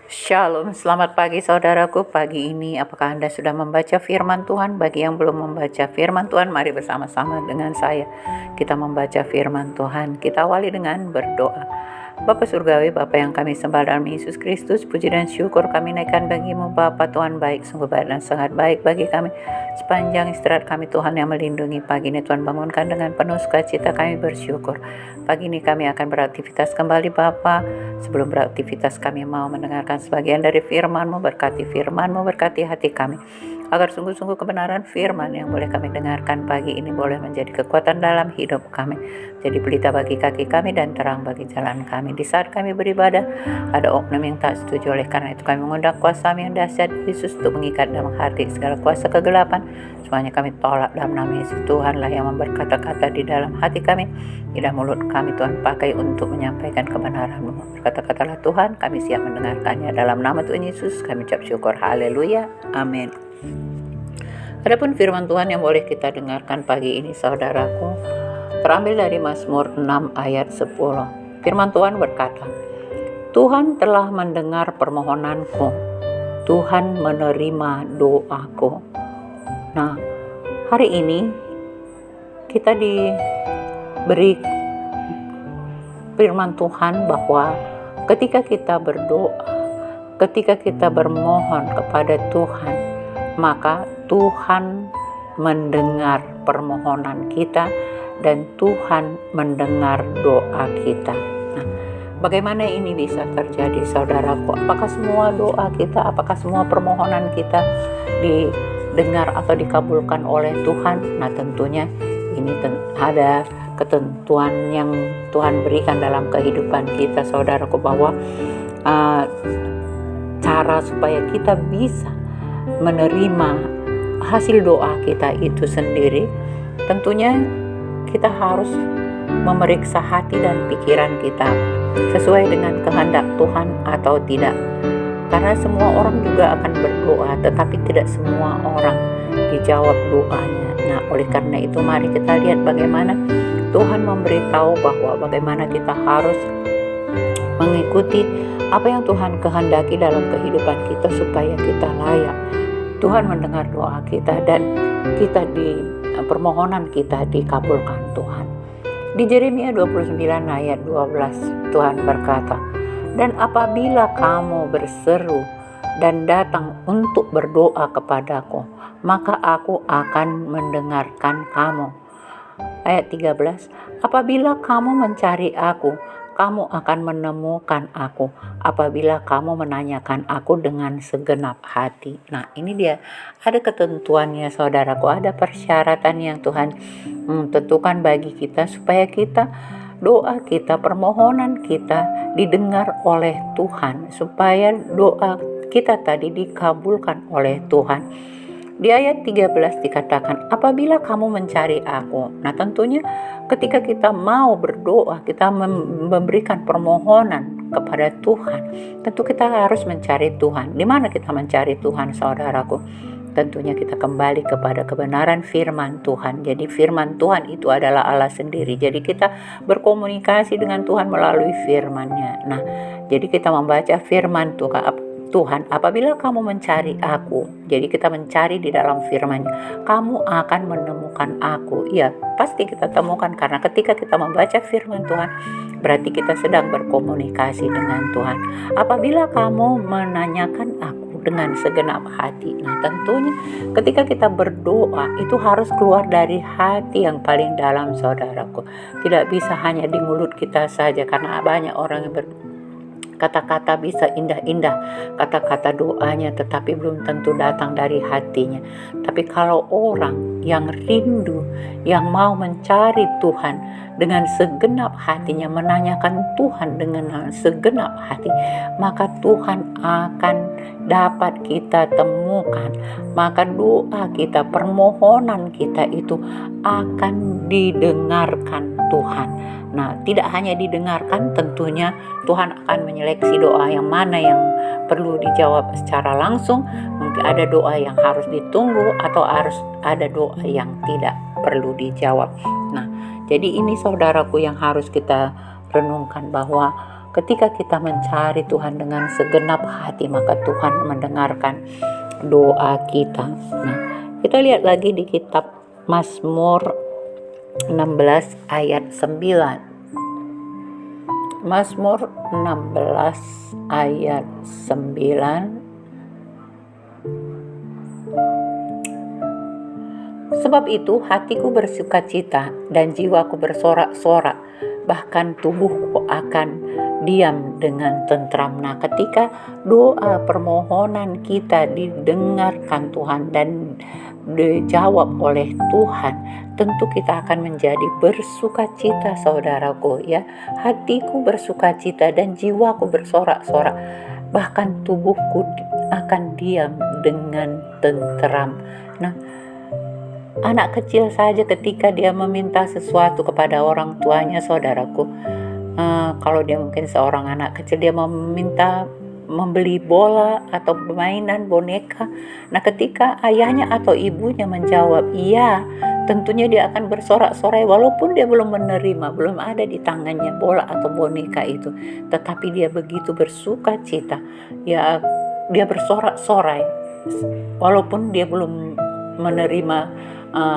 Shalom, selamat pagi saudaraku. Pagi ini apakah Anda sudah membaca firman Tuhan? Bagi yang belum membaca firman Tuhan, mari bersama-sama dengan saya kita membaca firman Tuhan. Kita awali dengan berdoa. Bapa Surgawi, Bapa yang kami sembah dalam Yesus Kristus, puji dan syukur kami naikkan bagimu Bapa. Tuhan baik, sungguh baik dan sangat baik bagi kami. Sepanjang istirahat kami Tuhan yang melindungi. Pagi ini Tuhan bangunkan dengan penuh sukacita, kami bersyukur. Pagi ini kami akan beraktivitas kembali Bapa. Sebelum beraktivitas kami mau mendengarkan sebagian dari firman-Mu, berkati firman-Mu, berkati hati kami. Agar sungguh-sungguh kebenaran firman yang boleh kami dengarkan pagi ini boleh menjadi kekuatan dalam hidup kami. Jadi pelita bagi kaki kami dan terang bagi jalan kami. Di saat kami beribadah, ada oknum yang tak setuju, oleh karena itu kami mengundang kuasa yang dahsyat Yesus untuk mengikat dalam hati segala kuasa kegelapan. Semuanya kami tolak dalam nama Yesus. Tuhanlah yang memberkata-kata di dalam hati kami. Lidah mulut kami Tuhan pakai untuk menyampaikan kebenaran-Mu. Berkata-katalah Tuhan, kami siap mendengarkannya. Dalam nama Tuhan Yesus kami ucap syukur. Haleluya. Amin. Adapun firman Tuhan yang boleh kita dengarkan pagi ini saudaraku, terambil dari Mazmur 6 ayat 10. Firman Tuhan berkata, Tuhan telah mendengar permohonanku, Tuhan menerima doaku. Nah, hari ini kita diberi firman Tuhan bahwa ketika kita berdoa, ketika kita bermohon kepada Tuhan, maka Tuhan mendengar permohonan kita dan Tuhan mendengar doa kita. Nah, bagaimana ini bisa terjadi saudaraku? Apakah semua doa kita, apakah semua permohonan kita didengar atau dikabulkan oleh Tuhan? Nah, tentunya ini ada ketentuan yang Tuhan berikan dalam kehidupan kita saudaraku, bahwa cara supaya kita bisa menerima hasil doa kita itu sendiri, tentunya kita harus memeriksa hati dan pikiran kita sesuai dengan kehendak Tuhan atau tidak. Karena semua orang juga akan berdoa, tetapi tidak semua orang dijawab doanya. Nah, oleh karena itu mari kita lihat bagaimana Tuhan memberitahu bahwa bagaimana kita harus mengikuti apa yang Tuhan kehendaki dalam kehidupan kita supaya kita layak. Tuhan mendengar doa kita dan permohonan kita dikabulkan Tuhan. Di Yeremia 29 ayat 12 Tuhan berkata, dan apabila kamu berseru dan datang untuk berdoa kepadaku, maka aku akan mendengarkan kamu. Ayat 13, apabila kamu mencari aku, kamu akan menemukan aku apabila kamu menanyakan aku dengan segenap hati. Nah, ini dia, ada ketentuannya saudaraku, ada persyaratan yang Tuhan tentukan bagi kita supaya kita, doa kita, permohonan kita didengar oleh Tuhan, supaya doa kita tadi dikabulkan oleh Tuhan. Di ayat 13 dikatakan, apabila kamu mencari aku. Nah, tentunya ketika kita mau berdoa, kita memberikan permohonan kepada Tuhan, tentu kita harus mencari Tuhan. Di mana kita mencari Tuhan saudaraku? Tentunya kita kembali kepada kebenaran firman Tuhan. Jadi firman Tuhan itu adalah Allah sendiri. Jadi kita berkomunikasi dengan Tuhan melalui firman-Nya. Nah, jadi kita membaca firman Tuhan, apabila kamu mencari aku, jadi kita mencari di dalam firman-Nya, kamu akan menemukan aku. Ya, pasti kita temukan, karena ketika kita membaca firman Tuhan, berarti kita sedang berkomunikasi dengan Tuhan. Apabila kamu menanyakan aku dengan segenap hati. Nah, tentunya ketika kita berdoa, itu harus keluar dari hati yang paling dalam saudaraku. Tidak bisa hanya di mulut kita saja, karena banyak orang yang kata-kata bisa indah-indah, kata-kata doanya, tetapi belum tentu datang dari hatinya. Tapi kalau orang yang rindu, yang mau mencari Tuhan dengan segenap hatinya, menanyakan Tuhan dengan segenap hati, maka Tuhan akan dapat kita temukan. Maka doa kita, permohonan kita itu akan didengarkan Tuhan. Nah, tidak hanya didengarkan, tentunya Tuhan akan menyeleksi doa yang mana yang perlu dijawab secara langsung. Mungkin ada doa yang harus ditunggu, atau harus ada doa yang tidak perlu dijawab. Nah, jadi ini saudaraku yang harus kita renungkan, bahwa ketika kita mencari Tuhan dengan segenap hati, maka Tuhan mendengarkan doa kita. Nah, kita lihat lagi di kitab Mazmur 16 ayat 9. Mazmur 16 ayat 9. Sebab itu hatiku bersukacita dan jiwaku bersorak-sorak, bahkan tubuhku akan diam dengan tentram. Nah, ketika doa permohonan kita didengarkan Tuhan dan dijawab oleh Tuhan, tentu kita akan menjadi bersukacita, saudaraku ya. Hatiku bersukacita dan jiwaku bersorak-sorak, bahkan tubuhku akan diam dengan tentram. Nah, anak kecil saja ketika dia meminta sesuatu kepada orang tuanya, saudaraku, kalau dia mungkin seorang anak kecil, dia meminta membeli bola atau mainan boneka. Nah, ketika ayahnya atau ibunya menjawab iya, tentunya dia akan bersorak-sorai walaupun dia belum menerima, belum ada di tangannya bola atau boneka itu, tetapi dia begitu bersuka cita, ya dia bersorak-sorai walaupun dia belum menerima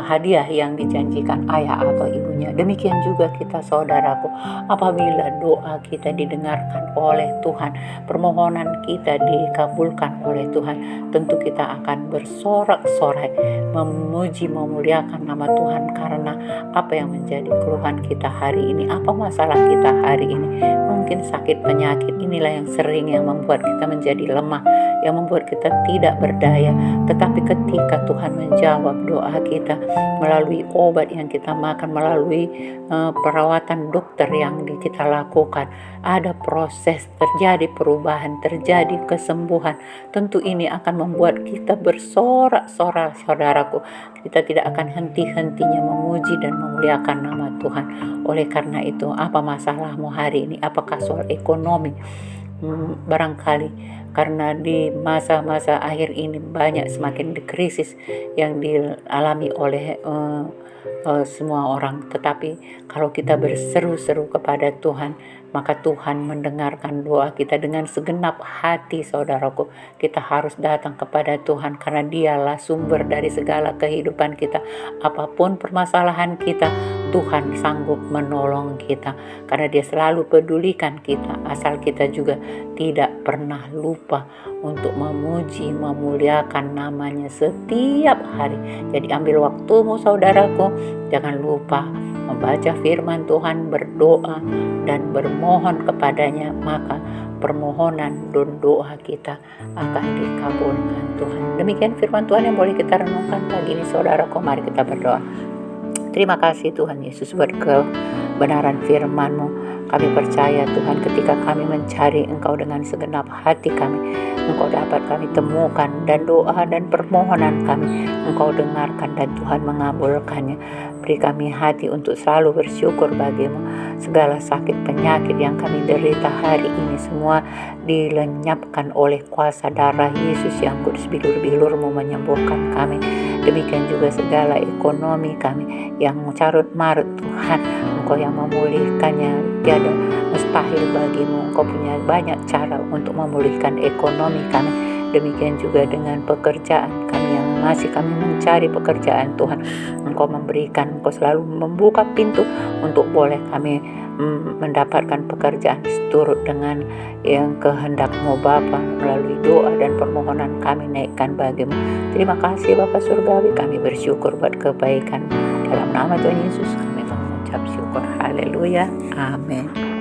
hadiah yang dijanjikan ayah atau ibunya. Demikian juga kita, saudaraku, apabila doa kita didengarkan oleh Tuhan, permohonan kita dikabulkan oleh Tuhan, tentu kita akan bersorak-sorai, memuji, memuliakan nama Tuhan, karena apa yang menjadi keluhan kita hari ini, apa masalah kita hari ini. Mungkin sakit penyakit inilah yang sering yang membuat kita menjadi lemah, yang membuat kita tidak berdaya. Tetapi ketika Tuhan menjawab doa kita melalui obat yang kita makan, melalui perawatan dokter yang kita lakukan, ada proses, terjadi perubahan, terjadi kesembuhan. Tentu ini akan membuat kita bersorak-sorai, saudaraku. Kita tidak akan henti-hentinya memuji dan memuliakan nama Tuhan. Oleh karena itu, apa masalahmu hari ini? Apakah soal ekonomi? Barangkali karena di masa-masa akhir ini banyak semakin krisis yang dialami oleh semua orang. Tetapi kalau kita berseru-seru kepada Tuhan, maka Tuhan mendengarkan doa kita dengan segenap hati, saudaraku. Kita harus datang kepada Tuhan karena Dialah sumber dari segala kehidupan kita. Apapun permasalahan kita, Tuhan sanggup menolong kita karena Dia selalu pedulikan kita, asal kita juga tidak pernah lupa untuk memuji, memuliakan namanya setiap hari. Jadi ambil waktumu, saudaraku, jangan lupa membaca firman Tuhan, berdoa dan bermohon kepadanya, maka permohonan dan doa kita akan dikabulkan Tuhan. Demikian firman Tuhan yang boleh kita renungkan pagi ini, saudaraku. Mari kita berdoa. Terima kasih Tuhan Yesus buat kebenaran firman-Mu. Kami percaya Tuhan, ketika kami mencari Engkau dengan segenap hati kami, Engkau dapat kami temukan, dan doa dan permohonan kami Engkau dengarkan dan Tuhan mengabulkannya. Beri kami hati untuk selalu bersyukur bagimu. Segala sakit penyakit yang kami derita hari ini semua dilenyapkan oleh kuasa darah Yesus yang kudus. Bilur-bilur-Mu menyembuhkan kami. Demikian juga segala ekonomi kami yang carut marut, Tuhan, Engkau yang memulihkannya. Tiada mustahil bagimu. Engkau punya banyak cara untuk memulihkan ekonomi kami. Demikian juga dengan pekerjaan kami yang masih kami mencari pekerjaan, Tuhan. Engkau memberikan, Engkau selalu membuka pintu untuk boleh kami mendapatkan pekerjaan seturut dengan yang kehendak-Mu Bapa. Melalui doa dan permohonan kami naikkan bagimu. Terima kasih Bapa Surgawi, kami bersyukur buat kebaikan. Dalam nama Tuhan Yesus kami mengucap syukur. Haleluya. Amin.